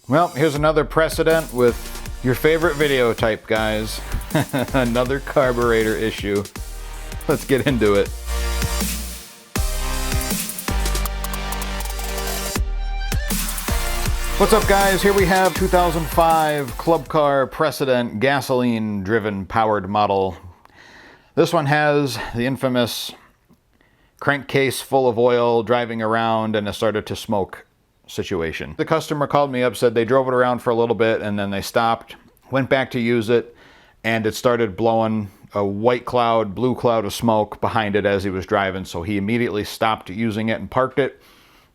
Well, here's another precedent with your favorite video type, guys. Another carburetor issue. Let's get into it. What's up, guys? Here we have 2005 Club Car Precedent gasoline driven powered model. This one has the infamous crankcase full of oil driving around and it started to smoke situation. The customer called me up, said they drove it around for a little bit and then they stopped, went back to use it, and it started blowing a white cloud, blue cloud of smoke behind it as he was driving. So he immediately stopped using it and parked it.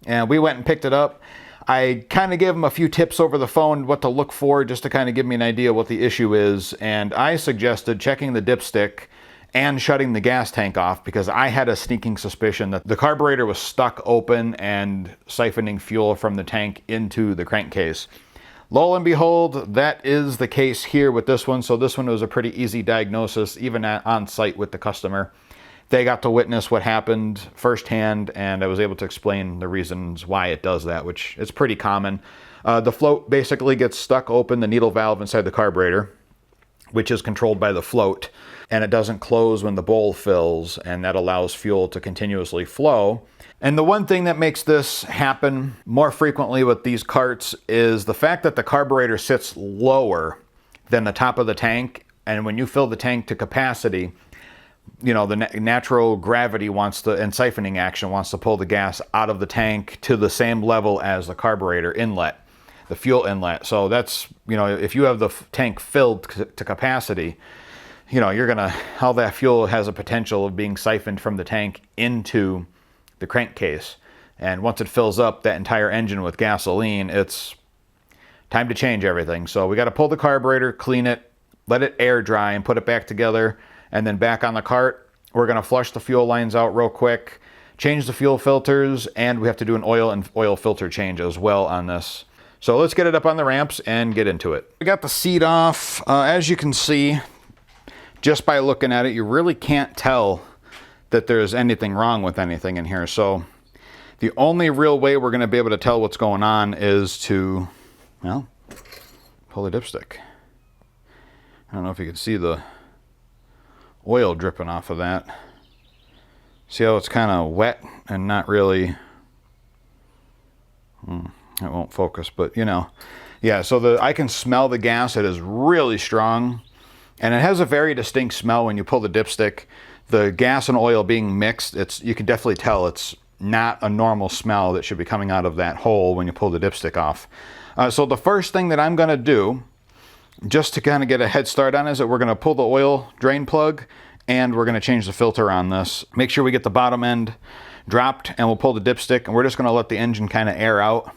And we went and picked it up. I kind of gave him a few tips over the phone what to look for just to kind of give me an idea what the issue is. And I suggested checking the dipstick and shutting the gas tank off because I had a sneaking suspicion that the carburetor was stuck open and siphoning fuel from the tank into the crankcase. Lo and behold, that is the case here with this one. So this one was a pretty easy diagnosis, even on site with the customer. They got to witness what happened firsthand, and I was able to explain the reasons why it does that, which is pretty common. The float basically gets stuck open, the needle valve inside the carburetor, which is controlled by the float, and it doesn't close when the bowl fills, and that allows fuel to continuously flow. And the one thing that makes this happen more frequently with these carts is the fact that the carburetor sits lower than the top of the tank, and when you fill the tank to capacity, you know, the natural gravity wants to, and siphoning action wants to pull the gas out of the tank to the same level as the carburetor inlet, the fuel inlet. So that's, you know, if you have the tank filled to capacity, you know, you're gonna, all that fuel has a potential of being siphoned from the tank into the crankcase. And once it fills up that entire engine with gasoline, it's time to change everything. So we got to pull the carburetor, clean it, let it air dry, and put it back together. And then back on the cart, we're going to flush the fuel lines out real quick, change the fuel filters, and we have to do an oil filter change as well on this. So let's get it up on the ramps and get into it. We got the seat off. As you can see, just by looking at it, you really can't tell that there's anything wrong with anything in here. So the only real way we're going to be able to tell what's going on is to, well, pull the dipstick. I don't know if you can see the oil dripping off of that. See how it's kind of wet and not really, it won't focus, but you know, yeah, so I can smell the gas. It is really strong and it has a very distinct smell when you pull the dipstick. The gas and oil being mixed, you can definitely tell it's not a normal smell that should be coming out of that hole when you pull the dipstick off. So the first thing that I'm going to do, just to kind of get a head start on, is that we're going to pull the oil drain plug and we're going to change the filter on this. Make sure we get the bottom end dropped, and we'll pull the dipstick, and we're just going to let the engine kind of air out,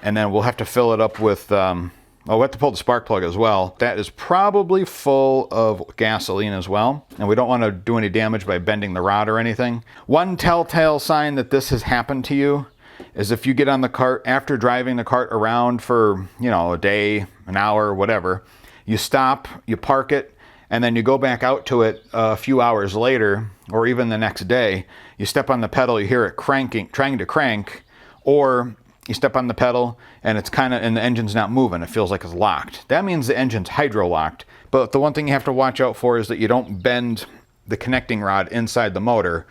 and then we'll have to fill it up with, we'll have to pull the spark plug as well. That is probably full of gasoline as well, and we don't want to do any damage by bending the rod or anything. One telltale sign that this has happened to you is if you get on the cart after driving the cart around for, you know, a day, an hour, whatever, you stop, you park it, and then you go back out to it a few hours later, or even the next day, you step on the pedal, you hear it cranking, trying to crank, or you step on the pedal and it's kind of, and the engine's not moving, it feels like it's locked. That means the engine's hydro locked. But the one thing you have to watch out for is that you don't bend the connecting rod inside the motor.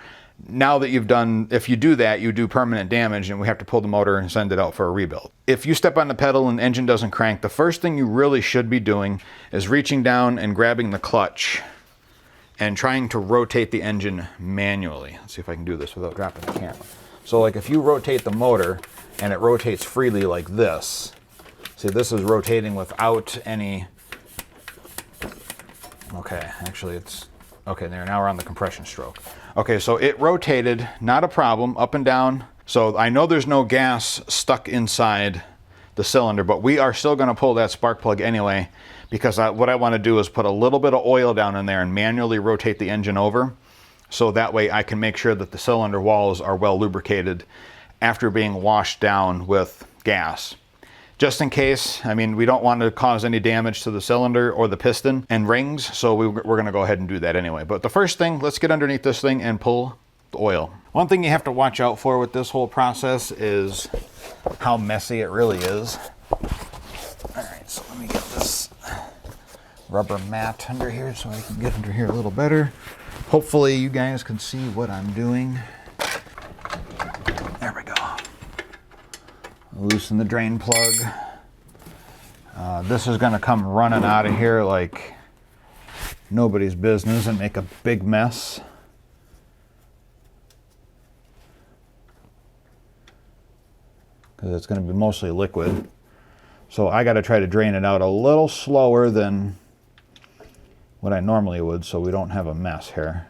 Now that you've done, if you do that, you do permanent damage, and we have to pull the motor and send it out for a rebuild. If you step on the pedal and the engine doesn't crank, the first thing you really should be doing is reaching down and grabbing the clutch and trying to rotate the engine manually. Let's see if I can do this without dropping the camera. So like if you rotate the motor and it rotates freely like this, see, this is rotating without any, okay, actually it's, okay, there, now we're on the compression stroke. Okay, so it rotated, not a problem, up and down. So I know there's no gas stuck inside the cylinder, but we are still gonna pull that spark plug anyway, because what I wanna do is put a little bit of oil down in there and manually rotate the engine over, so that way I can make sure that the cylinder walls are well lubricated after being washed down with gas. Just in case, I mean, we don't want to cause any damage to the cylinder or the piston and rings, so we're going to go ahead and do that anyway. But the first thing, let's get underneath this thing and pull the oil. One thing you have to watch out for with this whole process is how messy it really is. rubber mat under here so I can get under here a little better. Hopefully you guys can see what I'm doing. There we go. Loosen the drain plug. This is going to come running out of here like nobody's business and make a big mess. Because it's going to be mostly liquid. So I got to try to drain it out a little slower than what I normally would so we don't have a mess here.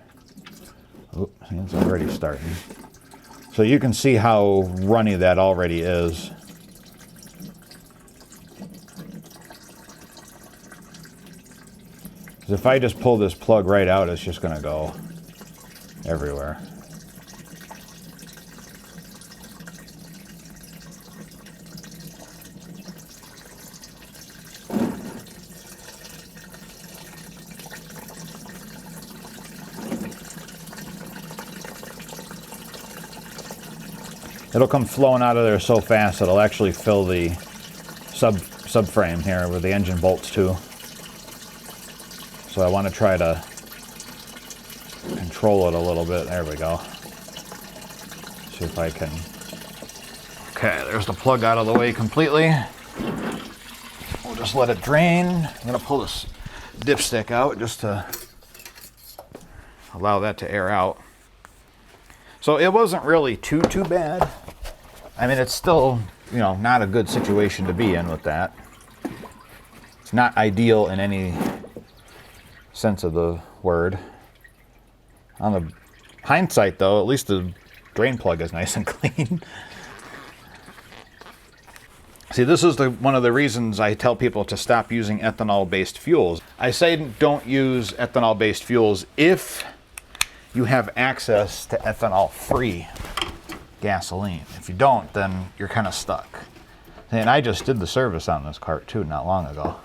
Oops, it's already starting. So you can see how runny that already is. Because if I just pull this plug right out, it's just going to go everywhere. It'll come flowing out of there so fast it'll actually fill the subframe here with the engine bolts too. So I want to try to control it a little bit. There we go. See if I can. Okay, there's the plug out of the way completely. We'll just let it drain. I'm going to pull this dipstick out just to allow that to air out. So it wasn't really too bad. I mean, it's still, you know, not a good situation to be in with that. It's not ideal in any sense of the word. On the hindsight, though, at least the drain plug is nice and clean. See, this is one of the reasons I tell people to stop using ethanol-based fuels. I say don't use ethanol-based fuels if you have access to ethanol-free gasoline. If you don't, then you're kind of stuck. And I just did the service on this cart too not long ago.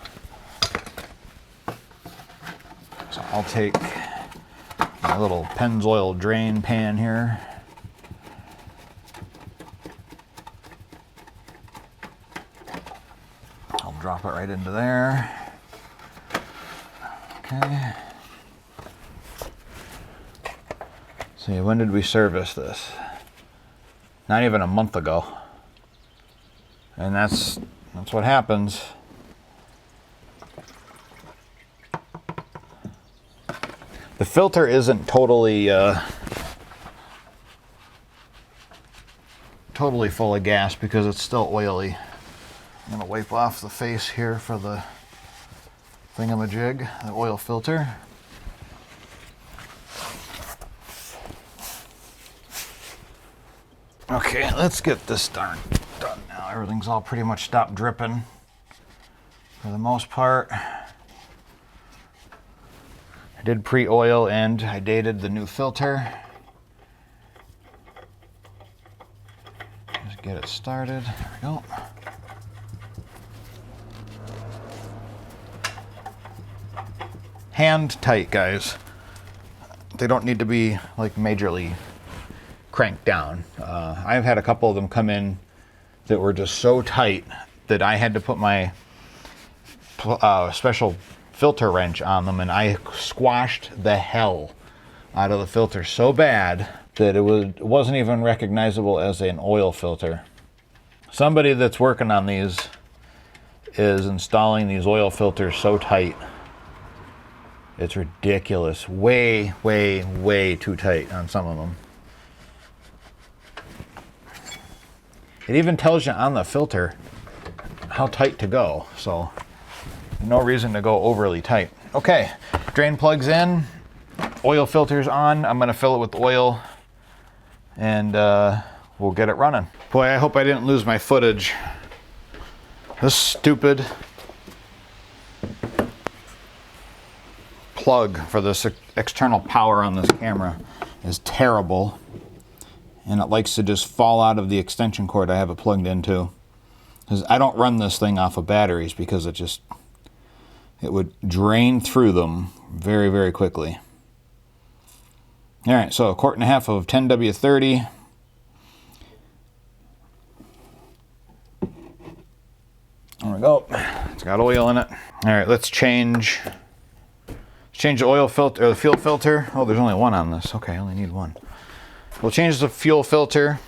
So I'll take my little Pennzoil drain pan here. I'll drop it right into there. Okay. See, when did we service this? Not even a month ago. And that's what happens. The filter isn't totally full of gas because it's still oily. I'm gonna wipe off the face here for the thingamajig, the oil filter. Okay, let's get this done now. Everything's all pretty much stopped dripping for the most part. I did pre-oil and I dated the new filter. Just get it started. There we go. Hand tight, guys. They don't need to be like majorly cranked down. I've had a couple of them come in that were just so tight that I had to put my special filter wrench on them, and I squashed the hell out of the filter so bad that it wasn't even recognizable as an oil filter. Somebody that's working on these is installing these oil filters so tight. It's ridiculous. Way, way, way too tight on some of them. It even tells you on the filter how tight to go, so no reason to go overly tight. Okay, drain plugs in, oil filters on. I'm gonna fill it with oil and we'll get it running. Boy, I hope I didn't lose my footage. This stupid plug for this external power on this camera is terrible. And it likes to just fall out of the extension cord I have it plugged into. Because I don't run this thing off of batteries because it would drain through them very, very quickly. All right, so 1.5 quarts of 10W30. There we go. It's got oil in it. All right, let's change change the oil filter, or the fuel filter. Oh, there's only one on this. Okay, I only need one. We'll change the fuel filter.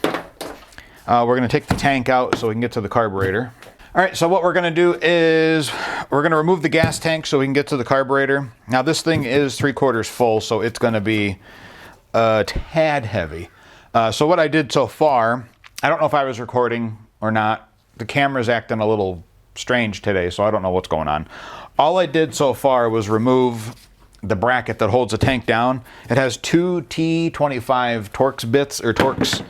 We're going to take the tank out so we can get to the carburetor. All right, so what we're going to do is we're going to remove the gas tank so we can get to the carburetor. Now this thing is 3/4 full, so it's going to be a tad heavy. So what I did so far, I don't know if I was recording or not. The camera's acting a little strange today, so I don't know what's going on. All I did so far was remove the bracket that holds the tank down. It has 2 T25 Torx bits or Torx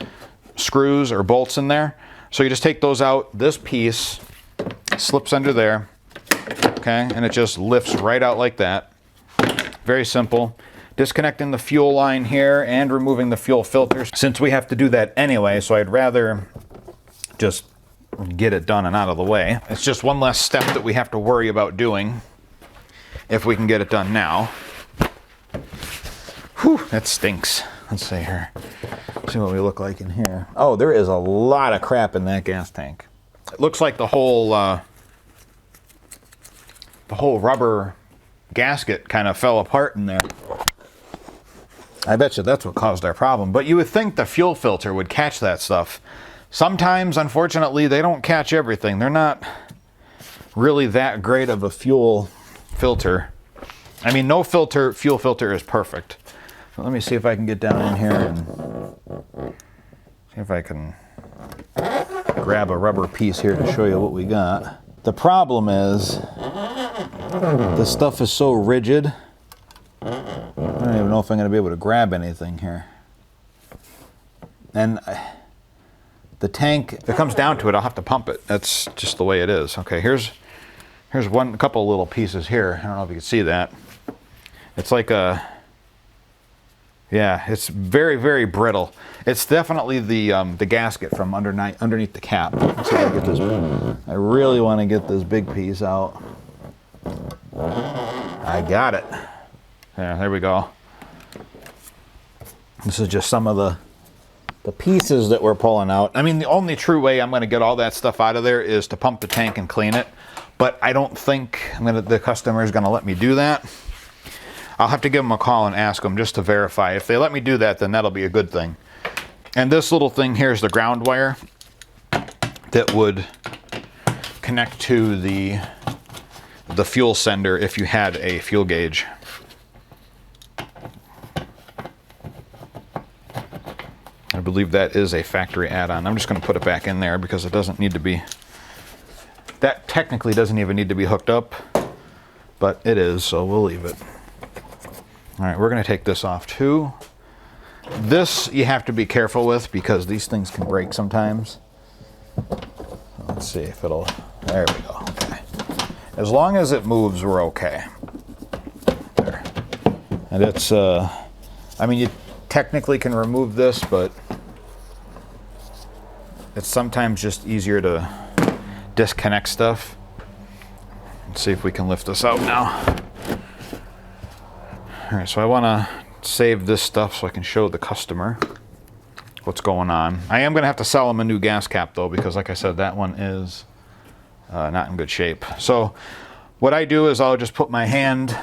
screws or bolts in there. So you just take those out. This piece slips under there, okay, and it just lifts right out like that. Very simple. Disconnecting the fuel line here and removing the fuel filters, since we have to do that anyway, so I'd rather just get it done and out of the way. It's just one less step that we have to worry about doing if we can get it done now. Whew, that stinks. Let's see here. See what we look like in here. Oh, there is a lot of crap in that gas tank. It looks like the whole rubber gasket kind of fell apart in there. I bet you that's what caused our problem. But you would think the fuel filter would catch that stuff. Sometimes, unfortunately, they don't catch everything. They're not really that great of a fuel filter. I mean, no fuel filter is perfect. So let me see if I can get down in here and see if I can grab a rubber piece here to show you what we got. The problem is this stuff is so rigid. I don't even know if I'm going to be able to grab anything here. And the tank, if it comes down to it, I'll have to pump it. That's just the way it is. Okay, here's a couple of little pieces here. I don't know if you can see that. It's like a, yeah, it's very, very brittle. It's definitely the gasket from underneath the cap. Let's see if I can get this. I really want to get this big piece out. I got it. Yeah, there we go. This is just some of the pieces that we're pulling out. I mean, the only true way I'm going to get all that stuff out of there is to pump the tank and clean it. But I don't think the customer is going to let me do that. I'll have to give them a call and ask them just to verify. If they let me do that, then that'll be a good thing. And this little thing here is the ground wire that would connect to the fuel sender if you had a fuel gauge. I believe that is a factory add-on. I'm just going to put it back in there because it doesn't need to be, that technically doesn't even need to be hooked up, but it is, so we'll leave it. All right, we're going to take this off too. This you have to be careful with because these things can break sometimes. Let's see if it'll, there we go, okay. As long as it moves, we're okay. There. And it's, I mean, you technically can remove this, but it's sometimes just easier to disconnect stuff. Let's see if we can lift this out now. All right, so I want to save this stuff so I can show the customer what's going on. I am going to have to sell them a new gas cap though, because like I said, that one is not in good shape. So what I do is I'll just put my hand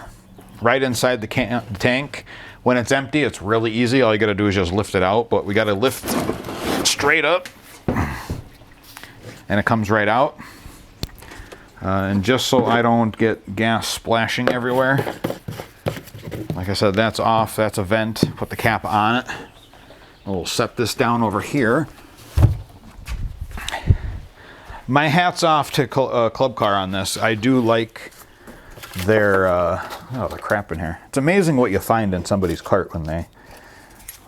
right inside the tank. When it's empty, it's really easy. All you got to do is just lift it out, but we got to lift straight up and it comes right out. And just so I don't get gas splashing everywhere, like I said, that's off. That's a vent. Put the cap on it. We'll set this down over here. My hat's off to Club Car on this. I do like their, oh, the crap in here. It's amazing what you find in somebody's cart when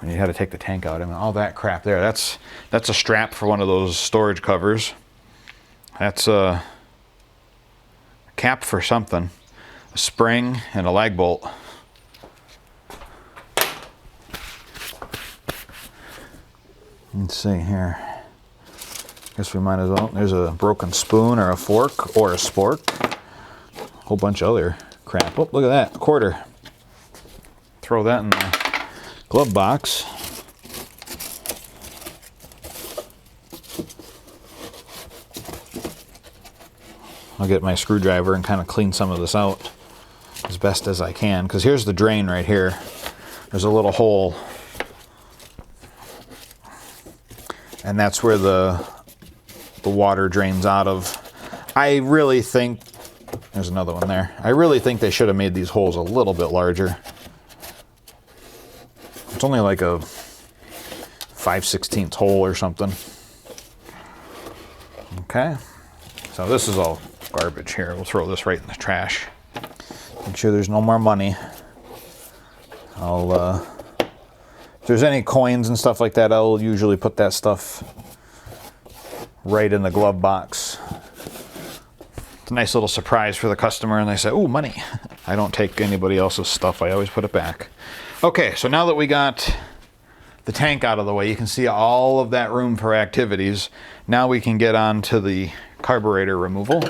you had to take the tank out. I mean, all that crap there. That's a strap for one of those storage covers. That's a cap for something. A spring and a lag bolt. Let's see here. Guess we might as well. There's a broken spoon or a fork or a spork. A whole bunch of other crap. Oh, look at that. A quarter. Throw that in the glove box. I'll get my screwdriver and kind of clean some of this out. as best as I can, because here's the drain right here. There's a little hole, and that's where the water drains out of. I really think, there's another one there. I really think they should have made these holes a little bit larger. It's only like a 5/16 hole or something. Okay, so this is all garbage here. We'll throw this right in the trash. Make sure there's no more money. If there's any coins and stuff like that, I'll usually put that stuff right in the glove box. It's a nice little surprise for the customer, and they say, "Ooh, money." I don't take anybody else's stuff. I always put it back. Okay, so now that we got the tank out of the way, you can see all of that room for activities. Now we can get on to the carburetor removal.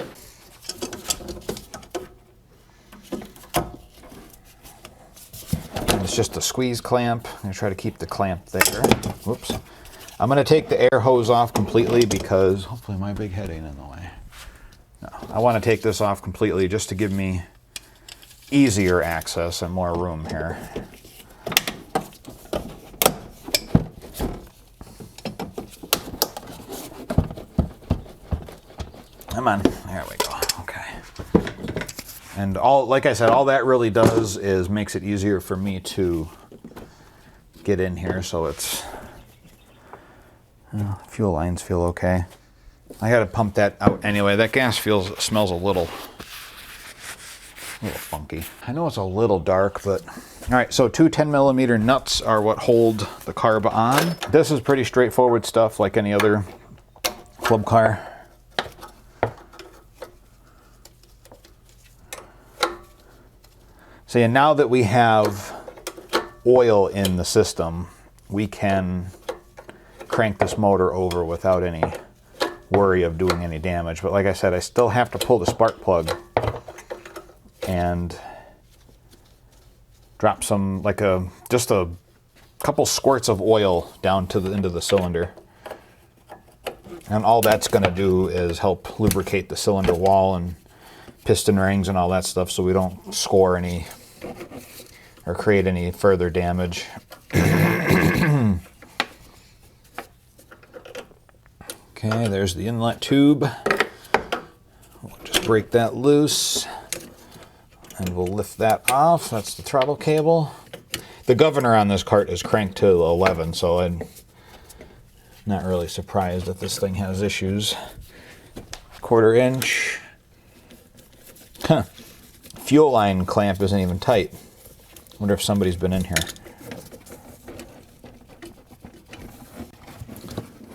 And it's just a squeeze clamp. I'm going to try to keep the clamp there. Whoops. I'm going to take the air hose off completely because hopefully my big head ain't in the way. No, I want to take this off completely just to give me easier access and more room here. Come on, there we go, okay. And like I said, all that really does is makes it easier for me to get in here, so it's, fuel lines feel okay. I gotta pump that out anyway. That gas smells a little funky. I know it's a little dark, but all right, so two 10mm nuts are what hold the carb on. This is pretty straightforward stuff like any other club car. See, and now that we have oil in the system, we can crank this motor over without any worry of doing any damage. But like I said, I still have to pull the spark plug and drop some, like just a couple squirts of oil down to into the cylinder. And all that's going to do is help lubricate the cylinder wall and piston rings and all that stuff, so we don't score any or create any further damage. Okay, there's the inlet tube. We'll just break that loose and we'll lift that off. That's the throttle cable. The governor on this cart is cranked to 11, so I'm not really surprised that this thing has issues. 1/4 inch. Huh. Fuel line clamp isn't even tight. Wonder if somebody's been in here.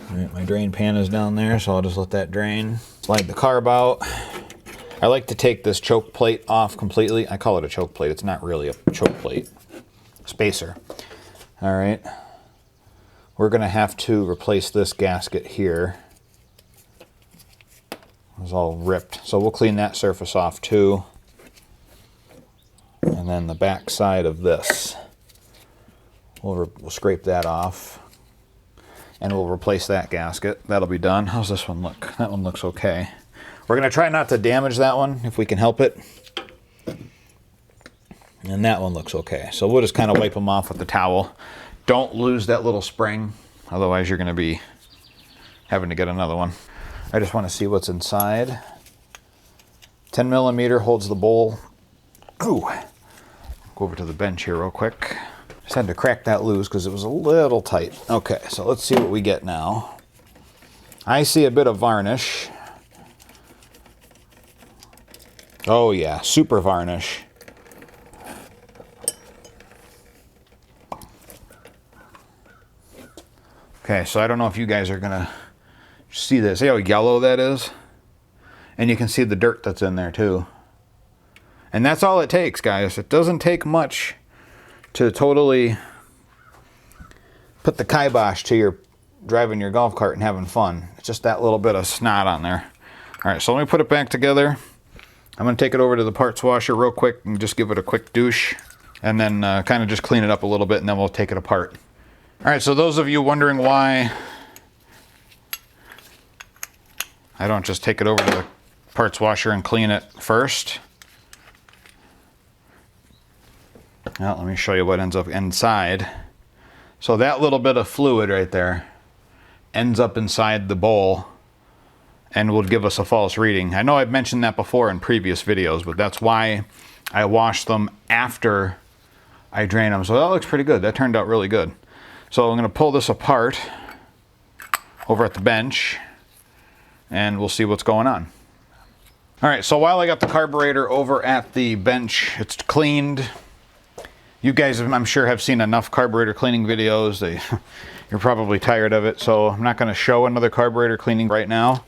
All right, my drain pan is down there, so I'll just let that drain. Slide the carb out. I like to take this choke plate off completely. I call it a choke plate. It's not really a choke plate. Spacer. All right. We're going to have to replace this gasket here. It was all ripped. So we'll clean that surface off too. And then the back side of this, we'll scrape that off. And we'll replace that gasket. That'll be done. How's this one look? That one looks okay. We're going to try not to damage that one if we can help it. And that one looks okay. So we'll just kind of wipe them off with the towel. Don't lose that little spring. Otherwise you're going to be having to get another one. I just want to see what's inside. 10mm holds the bowl. Ooh. Go over to the bench here real quick. Just had to crack that loose because it was a little tight. Okay, so let's see what we get now. I see a bit of varnish. Oh yeah, super varnish. Okay, so I don't know if you guys are gonna see this. See how yellow that is? And you can see the dirt that's in there too. And that's all it takes, guys. It doesn't take much to totally put the kibosh to your driving your golf cart and having fun. It's just that little bit of snot on there. All right, so let me put it back together. I'm going to take it over to the parts washer real quick and just give it a quick douche. And then kind of just clean it up a little bit, and then we'll take it apart. All right, so those of you wondering why I don't just take it over to the parts washer and clean it first. Now, let me show you what ends up inside. So that little bit of fluid right there ends up inside the bowl and will give us a false reading. I know I've mentioned that before in previous videos, but that's why I wash them after I drain them. So that looks pretty good. That turned out really good. So I'm going to pull this apart over at the bench and we'll see what's going on. All right, so while I got the carburetor over at the bench, it's cleaned. You guys, I'm sure, have seen enough carburetor cleaning videos. You're probably tired of it, so I'm not going to show another carburetor cleaning right now.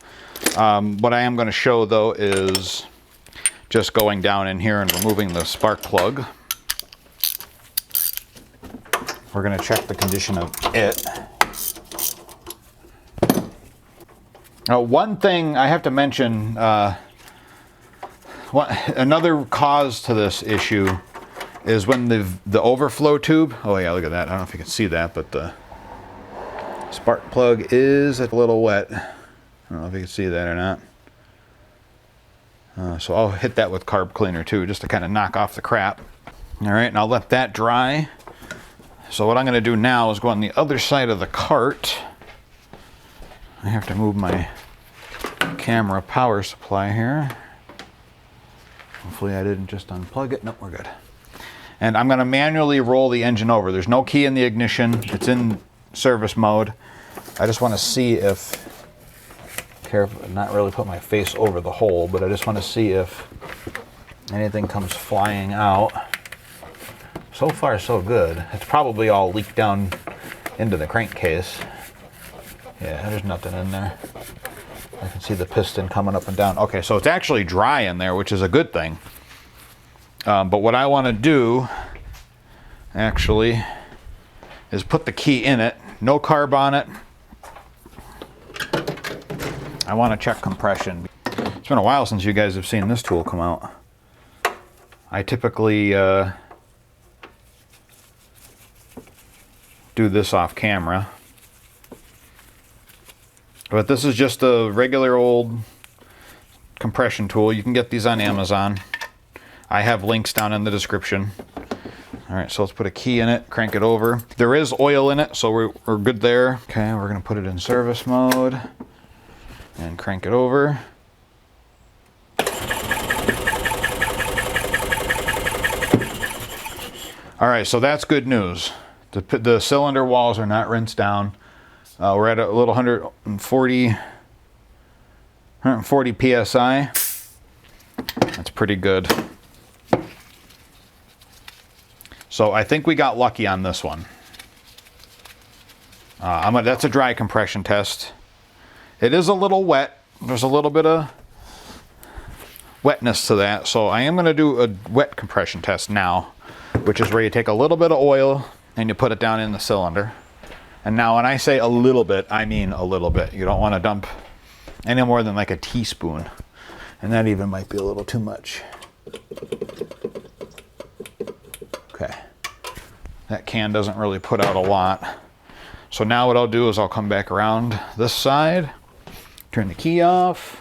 What I am going to show, though, is just going down in here and removing the spark plug. We're going to check the condition of it. Now, one thing I have to mention, another cause to this issue is when the overflow tube, oh yeah, look at that. I don't know if you can see that, but the spark plug is a little wet. I don't know if you can see that or not. So I'll hit that with carb cleaner too, just to kind of knock off the crap. All right, and I'll let that dry. So what I'm going to do now is go on the other side of the cart. I have to move my camera power supply here. Hopefully I didn't just unplug it. Nope, we're good. And I'm going to manually roll the engine over. There's no key in the ignition. It's in service mode. I just want to see if, careful, not really put my face over the hole, but I just want to see if anything comes flying out. So far, so good. It's probably all leaked down into the crankcase. Yeah, there's nothing in there. I can see the piston coming up and down. Okay, so it's actually dry in there, which is a good thing. But what I want to do, actually, is put the key in it. No carb on it. I want to check compression. It's been a while since you guys have seen this tool come out. I typically do this off camera. But this is just a regular old compression tool. You can get these on Amazon. I have links down in the description. All right, so let's put a key in it, crank it over. There is oil in it, so we're good there. Okay, we're gonna put it in service mode and crank it over. All right, so that's good news. The cylinder walls are not rinsed down. We're at a little 140 PSI. That's pretty good. So I think we got lucky on this one. That's a dry compression test. It is a little wet. There's a little bit of wetness to that. So I am going to do a wet compression test now, which is where you take a little bit of oil and you put it down in the cylinder. And now when I say a little bit, I mean a little bit. You don't want to dump any more than like a teaspoon. And that even might be a little too much. Okay. That can doesn't really put out a lot. So now what I'll do is I'll come back around this side, turn the key off,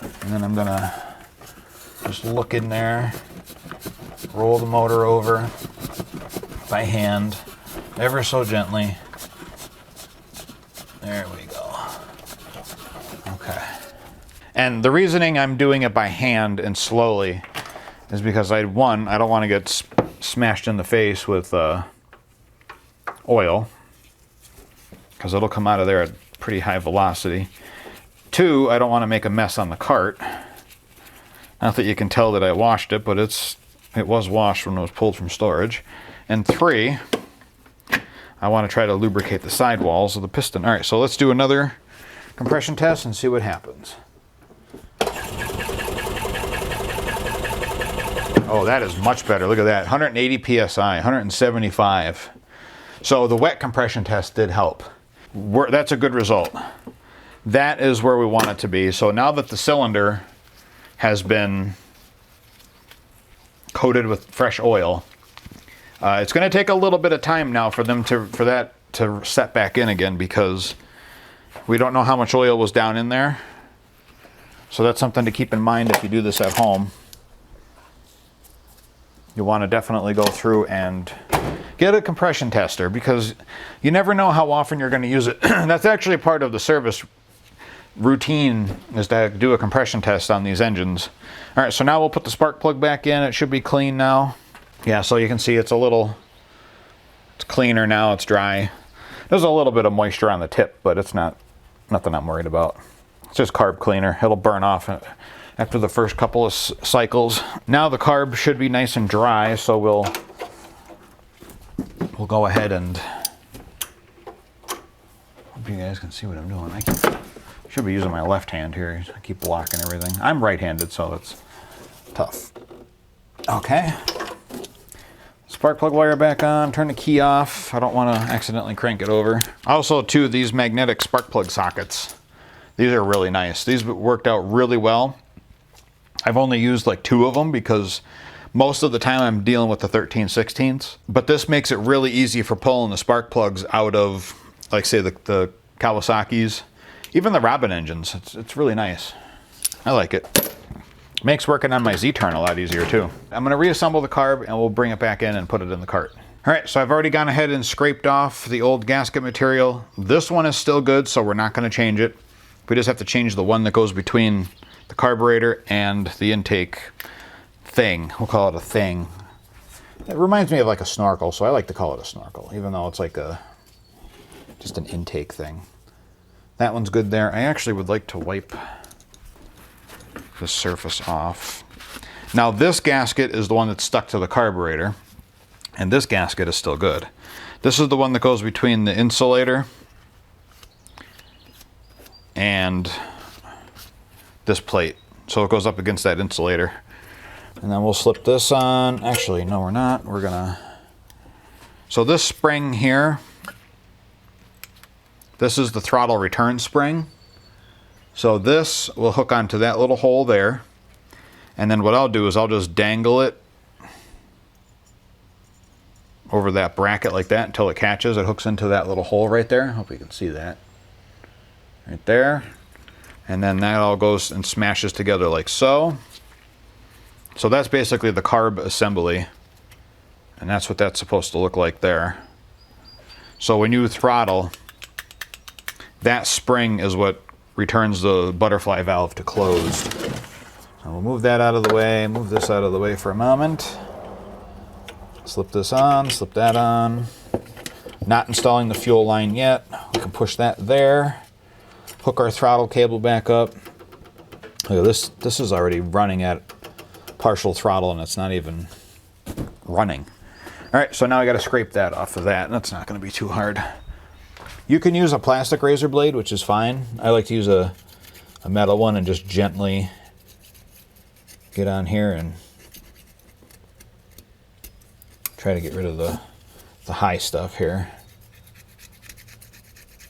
and then I'm gonna just look in there, roll the motor over by hand, ever so gently. There we go. Okay. And the reasoning I'm doing it by hand and slowly is because I don't want to get smashed in the face with oil, because it'll come out of there at pretty high velocity. 2, I don't want to make a mess on the cart. Not that you can tell that I washed it, but it was washed when it was pulled from storage. And 3, I want to try to lubricate the sidewalls of the piston. All right, so let's do another compression test and see what happens. Oh, that is much better. Look at that, 180 PSI, 175. So the wet compression test did help. That's a good result. That is where we want it to be. So now that the cylinder has been coated with fresh oil, it's going to take a little bit of time now for that to set back in again, because we don't know how much oil was down in there. So that's something to keep in mind if you do this at home. you want to definitely go through and get a compression tester, because you never know how often you're going to use it. That's actually part of the service routine, is to do a compression test on these engines. All right, so now we'll put the spark plug back in. It should be clean now. Yeah, so you can see it's cleaner now, it's dry. There's a little bit of moisture on the tip, but it's nothing I'm worried about. It's just carb cleaner. It'll burn off after the first couple of cycles. Now the carb should be nice and dry, so we'll go ahead and hope you guys can see what I'm doing. I should be using my left hand here. I keep blocking everything. I'm right-handed, so it's tough. Okay. Spark plug wire back on, turn the key off. I don't want to accidentally crank it over. Also, too, these magnetic spark plug sockets, these are really nice. These worked out really well. I've only used like 2 of them because most of the time I'm dealing with the 13/16. But this makes it really easy for pulling the spark plugs out of, like, say, the Kawasaki's. Even the Robin engines, it's really nice. I like it. Makes working on my Z-Turn a lot easier too. I'm gonna reassemble the carb and we'll bring it back in and put it in the cart. All right, so I've already gone ahead and scraped off the old gasket material. This one is still good, so we're not gonna change it. We just have to change the one that goes between the carburetor and the intake thing. We'll call it a thing. It reminds me of like a snorkel, so I like to call it a snorkel, even though it's like just an intake thing. That one's good there. I actually would like to wipe the surface off. Now this gasket is the one that's stuck to the carburetor, and this gasket is still good. This is the one that goes between the insulator and this plate. So it goes up against that insulator. And then we'll slip this on. Actually, no, we're not. We're gonna... So this spring here, this is the throttle return spring. So this will hook onto that little hole there. And then what I'll do is I'll just dangle it over that bracket like that until it catches. It hooks into that little hole right there. Hope you can see that. Right there. And then that all goes and smashes together like so. So that's basically the carb assembly. And that's what that's supposed to look like there. So when you throttle, that spring is what returns the butterfly valve to closed. So we'll move that out of the way, move this out of the way for a moment. Slip this on, slip that on. Not installing the fuel line yet. We can push that there. Hook our throttle cable back up. Look at this. This is already running at partial throttle and it's not even running. All right, so now I got to scrape that off of that. That's not going to be too hard. You can use a plastic razor blade, which is fine. I like to use a metal one and just gently get on here and try to get rid of the high stuff here.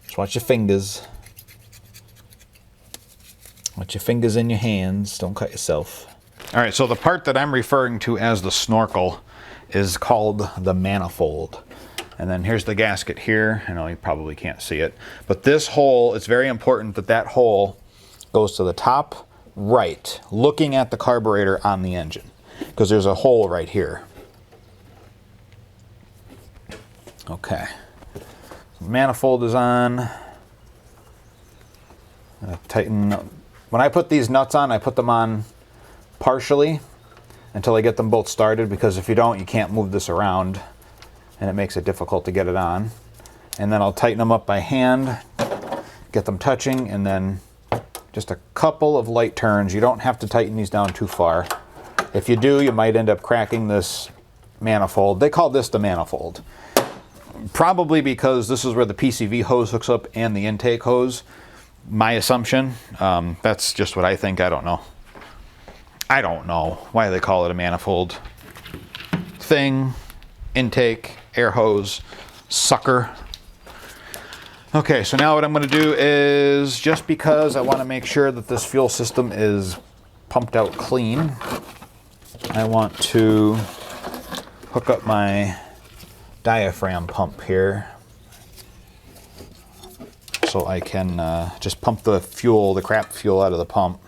Just watch your fingers. Watch your fingers in your hands. Don't cut yourself. All right, so the part that I'm referring to as the snorkel is called the manifold. And then here's the gasket here. I know you probably can't see it, but this hole, it's very important that that hole goes to the top right, looking at the carburetor on the engine, because there's a hole right here. Okay, manifold is on. Tighten. When I put these nuts on, I put them on partially until I get them both started, because if you don't, you can't move this around and it makes it difficult to get it on. And then I'll tighten them up by hand, get them touching, and then just a couple of light turns. You don't have to tighten these down too far. If you do, you might end up cracking this manifold. They call this the manifold. Probably because this is where the PCV hose hooks up and the intake hose. My assumption. That's just what I think. I don't know. I don't know why they call it a manifold. Thing, intake, air hose, sucker. Okay, so now what I'm going to do is, just because I want to make sure that this fuel system is pumped out clean, I want to hook up my diaphragm pump here so I can just pump the fuel, the crap fuel, out of the pump.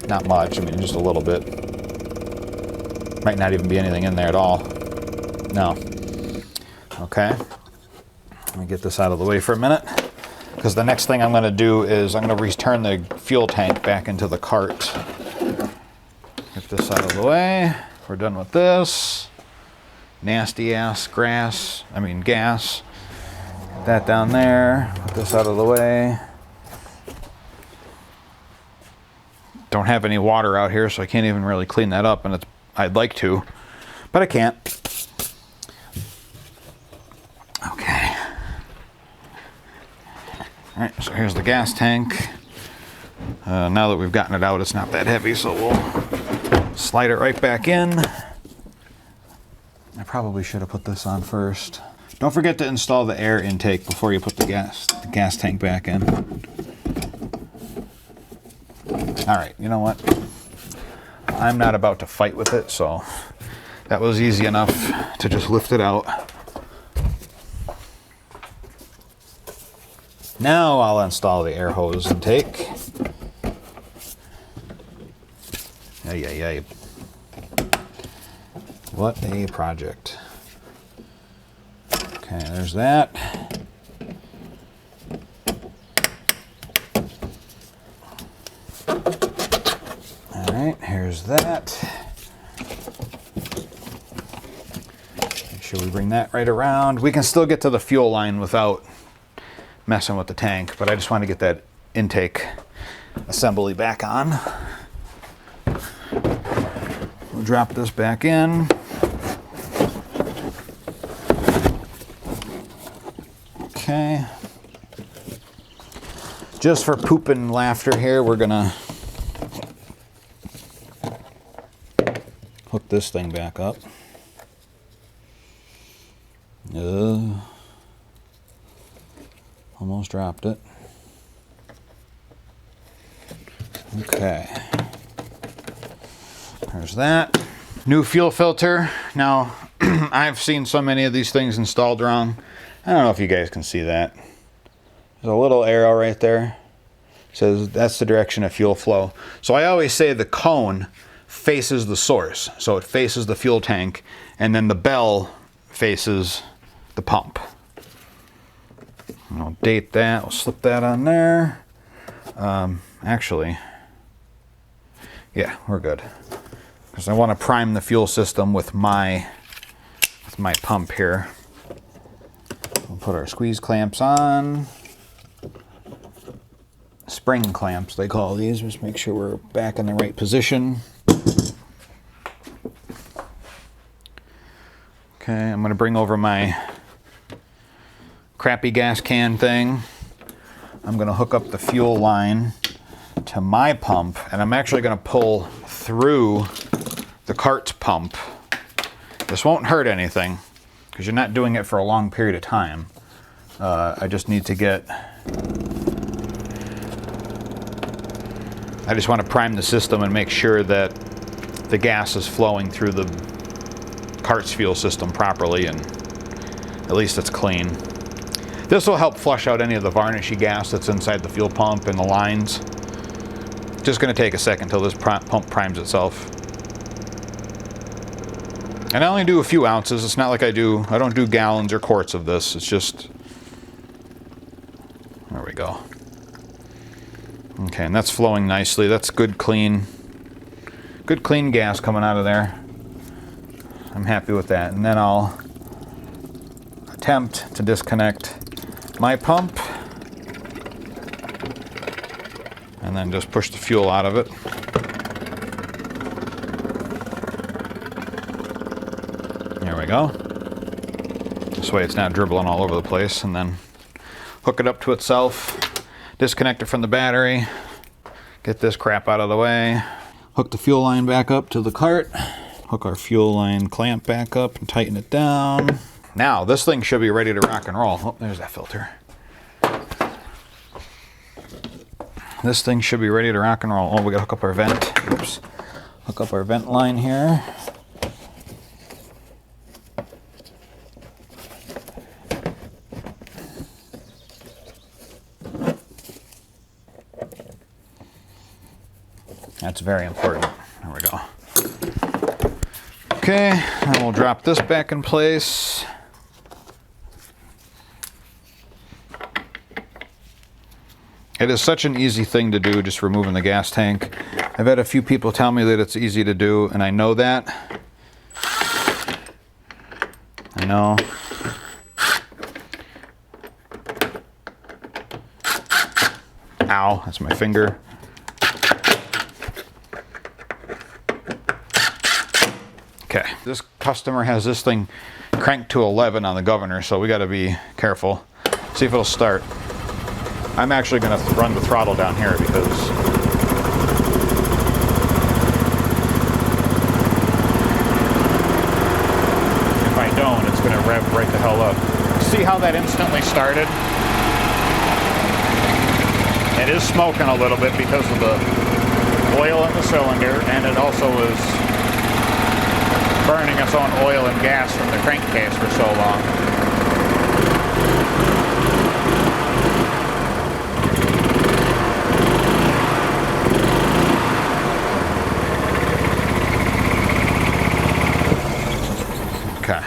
Not much, I mean just a little bit. Might not even be anything in there at all. No. Okay. Let me get this out of the way for a minute, because the next thing I'm going to do is I'm going to return the fuel tank back into the cart. Get this out of the way. We're done with this. Nasty ass gas. Get that down there. Put this out of the way. Don't have any water out here, so I can't even really clean that up, and I'd like to, but I can't. Okay. All right, so here's the gas tank. Now that we've gotten it out, it's not that heavy, so we'll slide it right back in. I probably should have put this on first. Don't forget to install the air intake before you put the gas tank back in. All right, you know what? I'm not about to fight with it, so that was easy enough to just lift it out. Now I'll install the air hose intake. Ay. What a project. Okay, there's that. All right, here's that. Make sure we bring that right around. We can still get to the fuel line without messing with the tank, but I just want to get that intake assembly back on. We'll drop this back in. Okay. Just for poop and laughter here, we're gonna hook this thing back up. Almost dropped it. Okay. There's that. New fuel filter. Now, I've seen so many of these things installed wrong. I don't know if you guys can see that. There's a little arrow right there. It says that's the direction of fuel flow. So I always say the cone faces the source. So it faces the fuel tank, and then the bell faces the pump. I'll date that. We'll slip that on there. Actually, yeah, we're good. Because I want to prime the fuel system with my pump here. We'll put our squeeze clamps on. Spring clamps, they call these. Just make sure we're back in the right position. Okay, I'm going to bring over my crappy gas can thing. I'm going to hook up the fuel line to my pump, and I'm actually going to pull through the cart's pump. This won't hurt anything because you're not doing it for a long period of time. I just need to I just want to prime the system and make sure that the gas is flowing through the cart's fuel system properly, and at least it's clean. This will help flush out any of the varnishy gas that's inside the fuel pump and the lines. Just going to take a second till this pump primes itself. And I only do a few ounces. It's not like I don't do gallons or quarts of this. It's just, there we go. Okay, and that's flowing nicely. That's good clean gas coming out of there. I'm happy with that. And then I'll attempt to disconnect my pump and then just push the fuel out of it. There we go. This way it's not dribbling all over the place. And then hook it up to itself, disconnect it from the battery, get this crap out of the way, hook the fuel line back up to the cart, hook our fuel line clamp back up and tighten it down. Now this thing should be ready to rock and roll. Oh, there's that filter. This thing should be ready to rock and roll. Oh, we gotta hook up our vent. Oops. Hook up our vent line here. That's very important. There we go. Okay, and we'll drop this back in place. It is such an easy thing to do, just removing the gas tank. I've had a few people tell me that it's easy to do, and I know that. I know. Ow, that's my finger. Okay, this customer has this thing cranked to 11 on the governor, so we got to be careful. See if it'll start. I'm actually going to run the throttle down here because if I don't, it's going to rev right the hell up. See how that instantly started? It is smoking a little bit because of the oil in the cylinder, and it also is burning its own oil and gas from the crankcase for so long. Okay.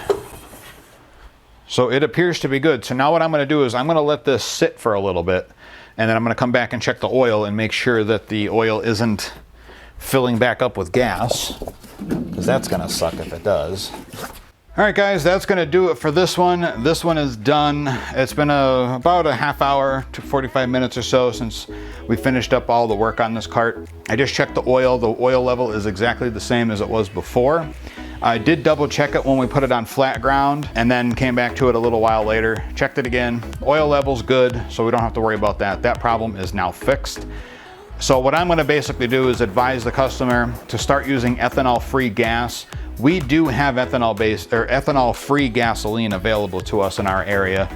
So it appears to be good. So now what I'm going to do is I'm going to let this sit for a little bit, and then I'm going to come back and check the oil and make sure that the oil isn't filling back up with gas, because that's going to suck if it does. All right, guys, that's going to do it for this one. This one is done. It's been about a half hour to 45 minutes or so since we finished up all the work on this cart. I just checked the oil. The oil level is exactly the same as it was before. I did double check it when we put it on flat ground and then came back to it a little while later. Checked it again. Oil level's good, so we don't have to worry about that. That problem is now fixed. So what I'm going to basically do is advise the customer to start using ethanol-free gas. We do have ethanol-based or ethanol-free gasoline available to us in our area,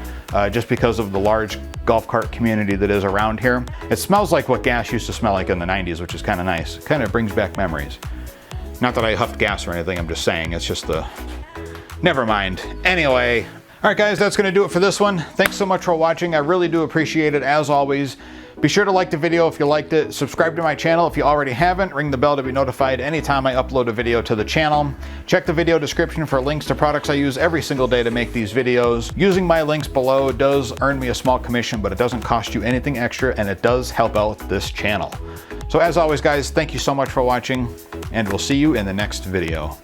just because of the large golf cart community that is around here. It smells like what gas used to smell like in the 90s, which is kind of nice. It kind of brings back memories. Not that I huffed gas or anything, I'm just saying, it's just the... Never mind. Anyway, all right guys, that's gonna do it for this one. Thanks so much for watching. I really do appreciate it, as always. Be sure to like the video if you liked it. Subscribe to my channel if you already haven't. Ring the bell to be notified anytime I upload a video to the channel. Check the video description for links to products I use every single day to make these videos. Using my links below does earn me a small commission, but it doesn't cost you anything extra, and it does help out this channel. So as always, guys, thank you so much for watching, and we'll see you in the next video.